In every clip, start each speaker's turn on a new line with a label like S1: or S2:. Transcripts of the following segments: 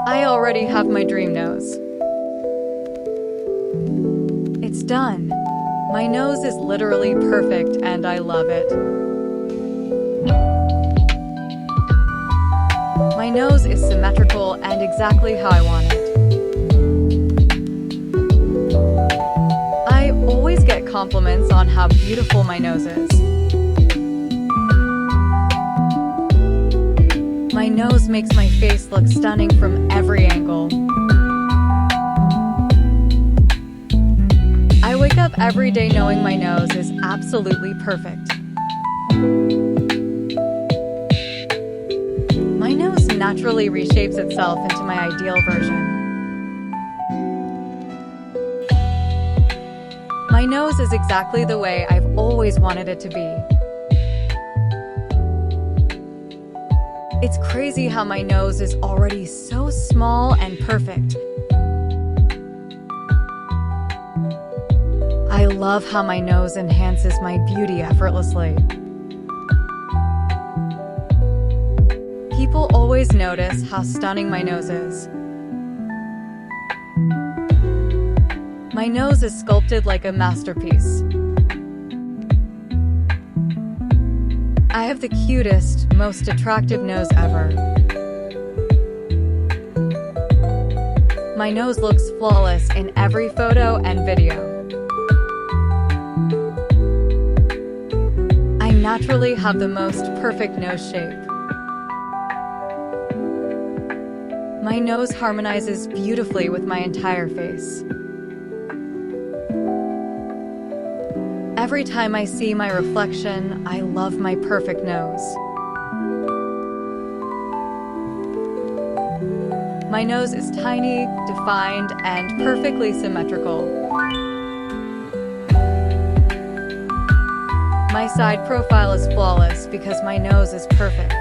S1: I already have my dream nose. It's done. My nose is literally perfect and I love it. My nose is symmetrical and exactly how I want it. I always get compliments on how beautiful my nose is. My nose makes my face look stunning from every angle. I wake up every day knowing my nose is absolutely perfect. My nose naturally reshapes itself into my ideal version. My nose is exactly the way I've always wanted it to be. It's crazy how my nose is already so small and perfect. I love how my nose enhances my beauty effortlessly. People always notice how stunning my nose is. My nose is sculpted like a masterpiece. I have the cutest, most attractive nose ever. My nose looks flawless in every photo and video. I naturally have the most perfect nose shape. My nose harmonizes beautifully with my entire face. Every time I see my reflection, I love my perfect nose. My nose is tiny, defined, and perfectly symmetrical. My side profile is flawless because my nose is perfect.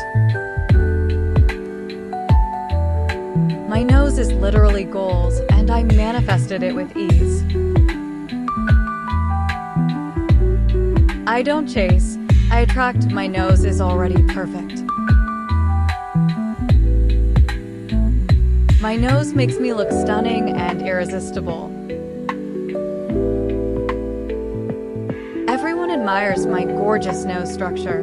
S1: My nose is literally goals, and I manifested it with ease. I don't chase, I attract. My nose is already perfect. My nose makes me look stunning and irresistible. Everyone admires my gorgeous nose structure.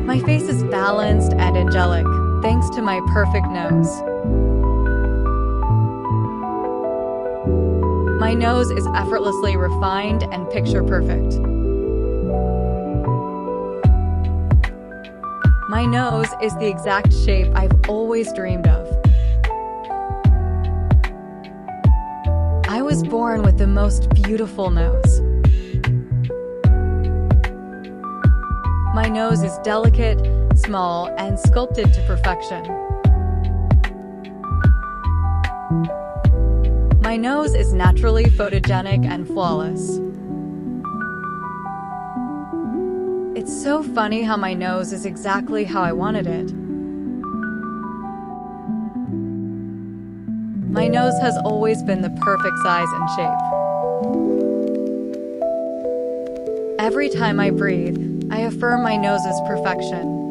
S1: My face is balanced and angelic, thanks to my perfect nose. My nose is effortlessly refined and picture perfect. My nose is the exact shape I've always dreamed of. I was born with the most beautiful nose. My nose is delicate, small, and sculpted to perfection. My nose is naturally photogenic and flawless. It's so funny how my nose is exactly how I wanted it. My nose has always been the perfect size and shape. Every time I breathe, I affirm my nose's perfection.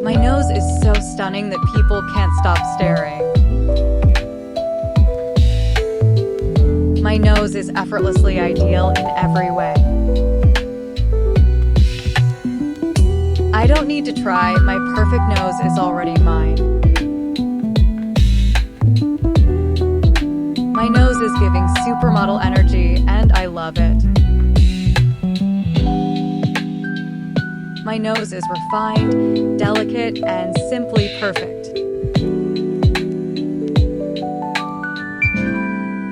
S1: My nose is so stunning that people can't stop staring. My nose is effortlessly ideal in every way. I don't need to try, my perfect nose is already mine. My nose is giving supermodel energy, and I love it. My nose is refined, delicate, and simply perfect.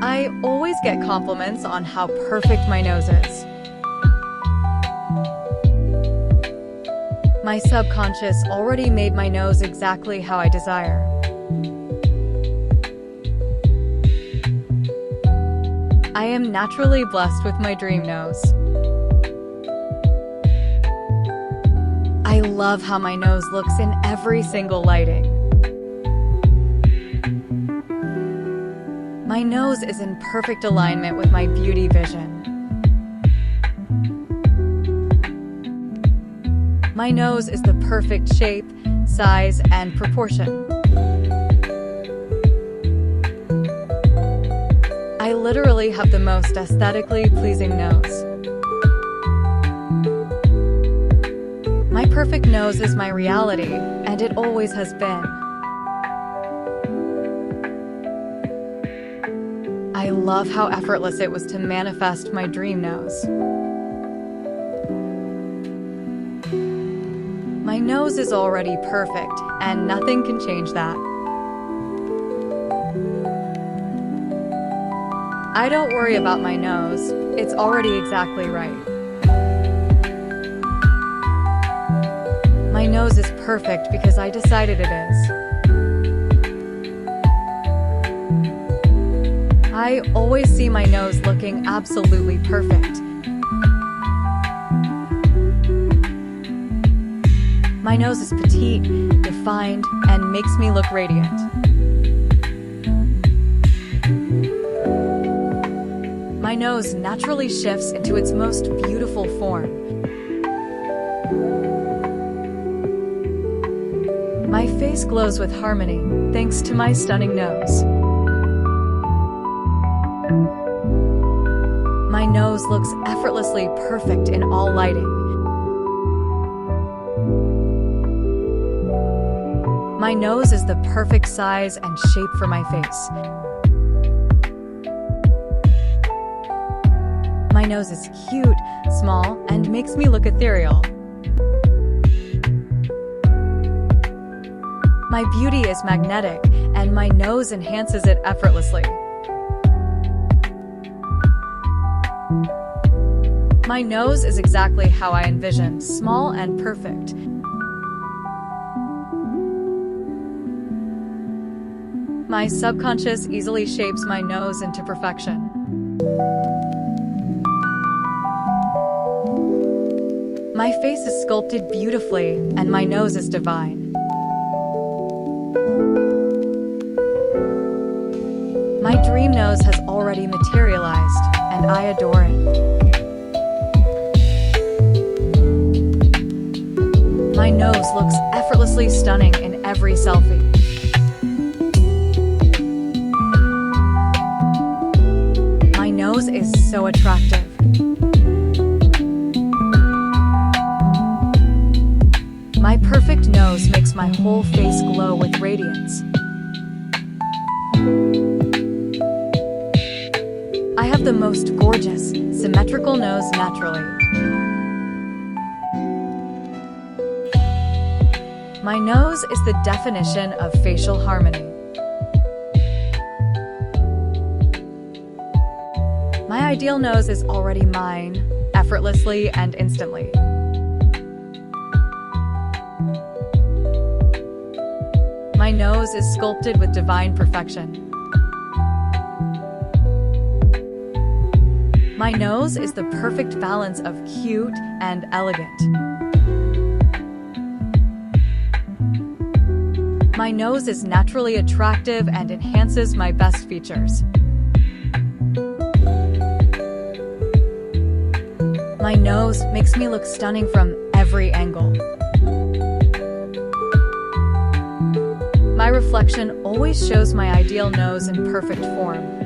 S1: I always get compliments on how perfect my nose is. My subconscious already made my nose exactly how I desire. I am naturally blessed with my dream nose. I love how my nose looks in every single lighting. My nose is in perfect alignment with my beauty vision. My nose is the perfect shape, size, and proportion. I literally have the most aesthetically pleasing nose. My perfect nose is my reality, and it always has been. I love how effortless it was to manifest my dream nose. My nose is already perfect, and nothing can change that. I don't worry about my nose, it's already exactly right. My nose is perfect because I decided it is. I always see my nose looking absolutely perfect. My nose is petite, defined, and makes me look radiant. My nose naturally shifts into its most beautiful form. My face glows with harmony, thanks to my stunning nose. My nose looks effortlessly perfect in all lighting. My nose is the perfect size and shape for my face. My nose is cute, small, and makes me look ethereal. My beauty is magnetic, and my nose enhances it effortlessly. My nose is exactly how I envisioned, small and perfect. My subconscious easily shapes my nose into perfection. My face is sculpted beautifully, and my nose is divine. My dream nose has already materialized, and I adore it. My nose looks effortlessly stunning in every selfie. My nose is so attractive. My perfect nose makes my whole face glow with radiance. I have the most gorgeous, symmetrical nose naturally. My nose is the definition of facial harmony. My ideal nose is already mine, effortlessly and instantly. My nose is sculpted with divine perfection. My nose is the perfect balance of cute and elegant. My nose is naturally attractive and enhances my best features. My nose makes me look stunning from every angle. My reflection always shows my ideal nose in perfect form.